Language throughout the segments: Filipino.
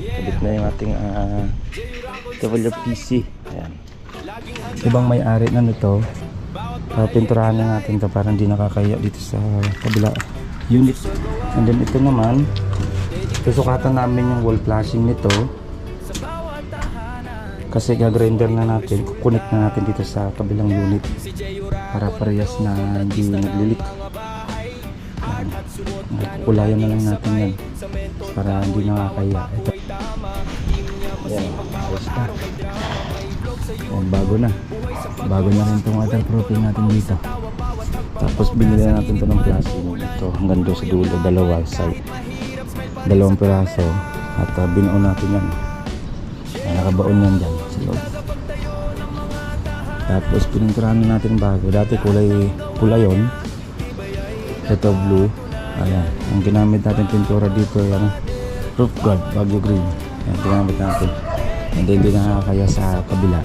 Kabit na yung ating WPC. Ayan. Ibang may-ari na nito. Pinturahan na natin to para hindi nakakaya dito sa kabila unit. And then ito naman, susukatan namin yung wall flashing nito. Kasi gagrinder na natin, kukunik na natin dito sa kabilang unit para parehas na hindi naglilik. Kukulayan na lang natin yan para hindi nakakaya. Ito. Ayan, ayos na. Ayan, bago na rin itong waterproofing natin dito. Tapos binili na natin ito ng flashing. Ito hanggang doon sa dulo, dalawang piraso. At binuon natin yan. Nakabaon yan dyan sa loob. Tapos pininturahan na natin bago. Dati kulay yon. Ito blue. Ayan, ang ginamit natin pintura dito yan, roof guard, Baguio green. Ayan, ginamit natin. And then hindi nakakaya sa kabila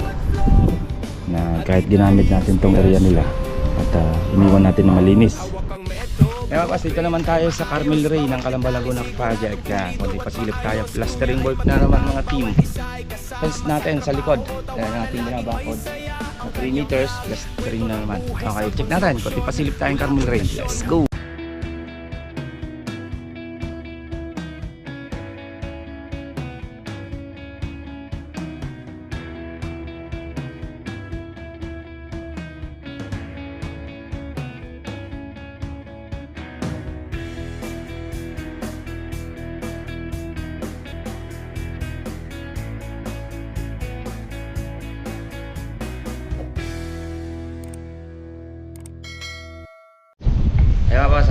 na kahit ginamit natin tong area nila at iniwan natin na malinis. Kaya pas dito naman tayo sa Carmel Ray ng Calamba Laguna project. Kundi pasilip tayo, plastering work na naman mga team. Fence natin sa likod, yan ang ating binabakod. 3 meters, plastering na naman. Okay, check natin, kundi pasilip tayong Carmel Ray. Let's go! Ayan mga boss,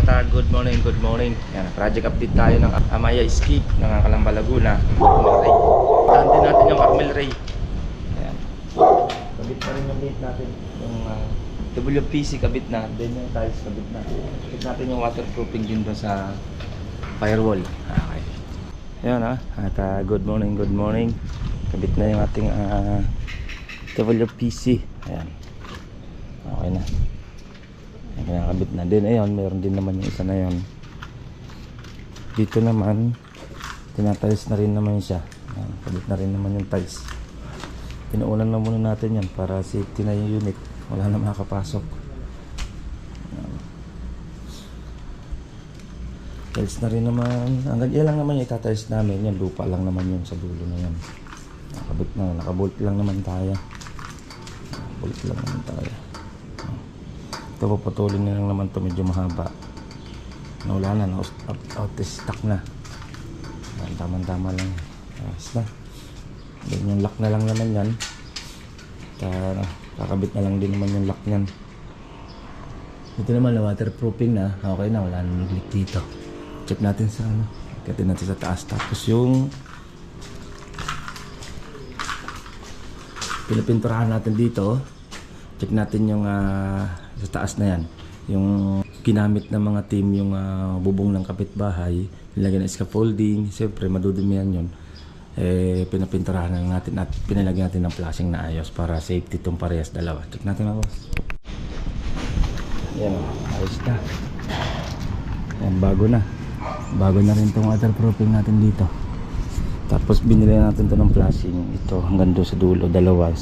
good morning. Yan, project update tayo ng Amaya Escape ng Calamba Laguna. Tahan din natin yung Carmel Ray. Ayan. Kabit na rin yung gate natin. Yung WPC kabit na, then yung tiles kabit na. Kabit natin yung waterproofing din doon sa firewall. Okay. Ayan at good morning. Kabit na yung ating WPC. Ayan. Okay na. Kinakabit na din. Ayun, meron din naman yung isa na yun. Dito naman tinatiles na rin naman siya. Ayan, kabit na rin naman yung tiles. Pinaunan na muna natin yan para safety na yung unit, wala na makakapasok. Ayan. Tiles na rin naman. Hanggang yan lang naman yung itatiles namin. Yan, lupa lang naman yun sa dulo na yan. Nakabit na, nakabolt lang naman tayo. Bolt lang naman tayo. Ito papatulin na lang naman ito, medyo mahaba. Wala na, out stock na. Tama-tama lang. Ayos na. Then yung lock na lang naman yan. Kakabit na lang din naman yung lock nyan. Ito naman na waterproofing na. Okay na, wala nang leak dito. Check natin sa Check natin sa taas. Tapos yung pinapinturahan natin dito. Check natin yung sa taas na yan, yung ginamit ng mga team, yung bubong ng kapitbahay, nilagyan ng scaffolding. Siyempre madudumihan yun, pinapinturahan na natin at pinalagyan natin ng flashing na ayos para safety itong parehas dalawa. Check natin mga boss. Yan, ayos na. Yan, bago na rin itong waterproofing natin dito. Tapos binili natin ito ng flashing. Ito hanggang doon sa dulo, dalawang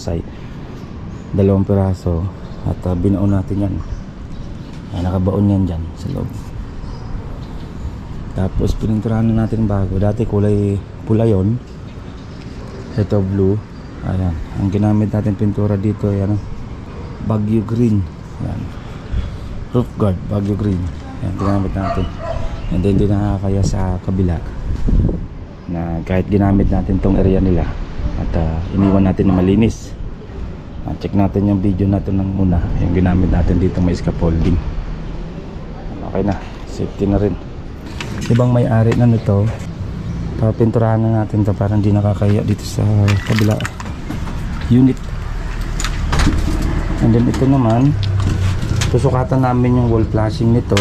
piraso. At binuon natin yan. Nakabaon yan dyan sa loob. Tapos pininturahan na natin bago. Dati kulay yon. Ito blue. Ayan, ang ginamit natin pintura dito yan, Baguio green. Ayan, roof guard, Baguio green. Ayan, ginamit natin. And then hindi nakakaya sa kabila na kahit ginamit natin tong area nila at iniwan natin na malinis. Check natin yung video natin ng muna, yung ginamit natin dito, may scaffolding. Okay na, safety na rin. Ibang may-ari na nito. Papinturahan na natin ito para hindi nakakaya dito sa kabila unit. And then ito naman, susukatan namin yung wall flashing nito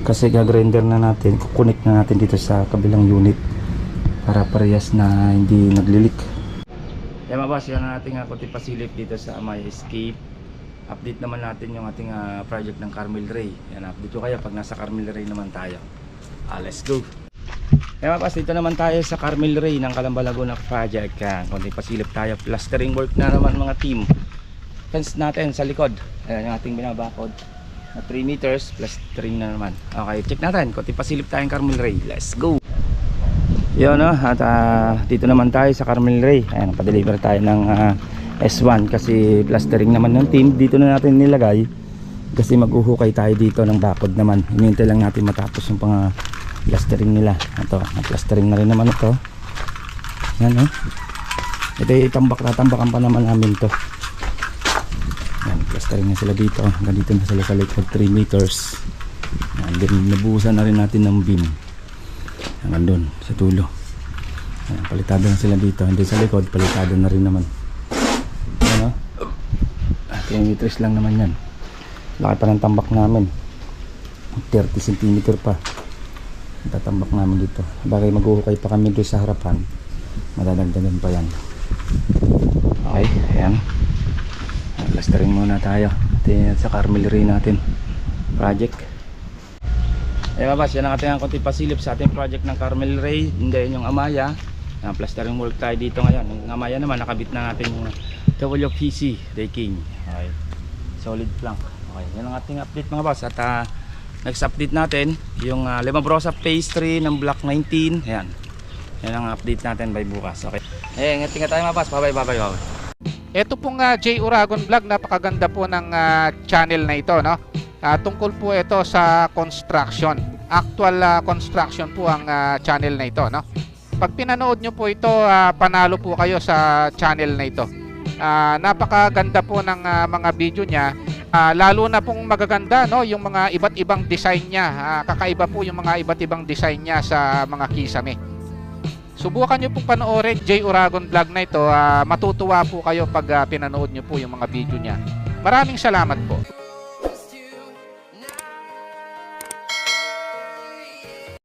kasi gagrinder na natin, kukunik na natin dito sa kabilang unit para parehas na hindi naglilik. Kaya mabas, yan ang ating kunting pasilip dito sa Amaya Escape. Update naman natin yung ating project ng Carmel Ray. Yan, update ko kaya pag nasa Carmel Ray naman tayo. Let's go! Kaya pas, dito naman tayo sa Carmel Ray ng Calamba Laguna Project. Yan, konti pasilip tayo, plastering work na naman mga team. Fence natin sa likod, ayan yung ating binabakod na 3 meters, plastering na naman. Okay, check natin, konti pasilip tayo ng Carmel Ray. Let's go! Yun, no? At dito naman tayo sa Carmel Ray. Ayan, pa-deliver tayo ng S1 kasi plastering naman ng team. Dito na natin nilagay kasi mag-uhukay tayo dito ng bakod naman. Hinihintay lang natin matapos yung pang plastering nila. Ito, plastering na rin naman ito. Yan, no? Ito yung tatambakan pa naman namin to. Yan, plastering na sila dito. Hanggang dito na sila sa likod 3 meters. Yan, din nabuhusan na rin natin ng beam hanggang doon sa tulo. Ayan, palitado na sila dito, hindi sa likod, palitado na rin naman. Ayan, 10 meters lang naman yan. Laki pa ng tambak namin, 30 cm pa tatambak namin dito. Bagay maghuhukay pa kami doon sa harapan, madadagdagan pa yan. Okay, ayan, plastering muna tayo sa Carmel Ray natin project. Babas, yan ang ating konti pasilip sa ating project ng Carmel Ray. Hindi yung Amaya. Plastering work tayo dito ngayon. Yung Amaya naman, nakabit na natin yung WPC decking. Okay, solid plank. Okay, yan ang ating update mga boss. At next update natin yung Limabrosa Phase 3 ng Block 19. Ayan, yan ang update natin by bukas. Okay, ingat tayo mga boss. Bye bye. Ito pong J. Uragon Vlog, napakaganda po ng channel na ito, no? Tungkol po ito sa construction. Actual construction po ang channel na ito, no? Pag pinanood nyo po ito, panalo po kayo sa channel na ito. Napakaganda po ng mga video niya. Lalo na pong magaganda, no, yung mga iba't ibang design niya. Kakaiba po yung mga iba't ibang design niya sa mga kisame. Subukan nyo pong panoorin J. Uragon Vlog na ito. Matutuwa po kayo pag pinanood nyo po yung mga video niya. Maraming salamat po.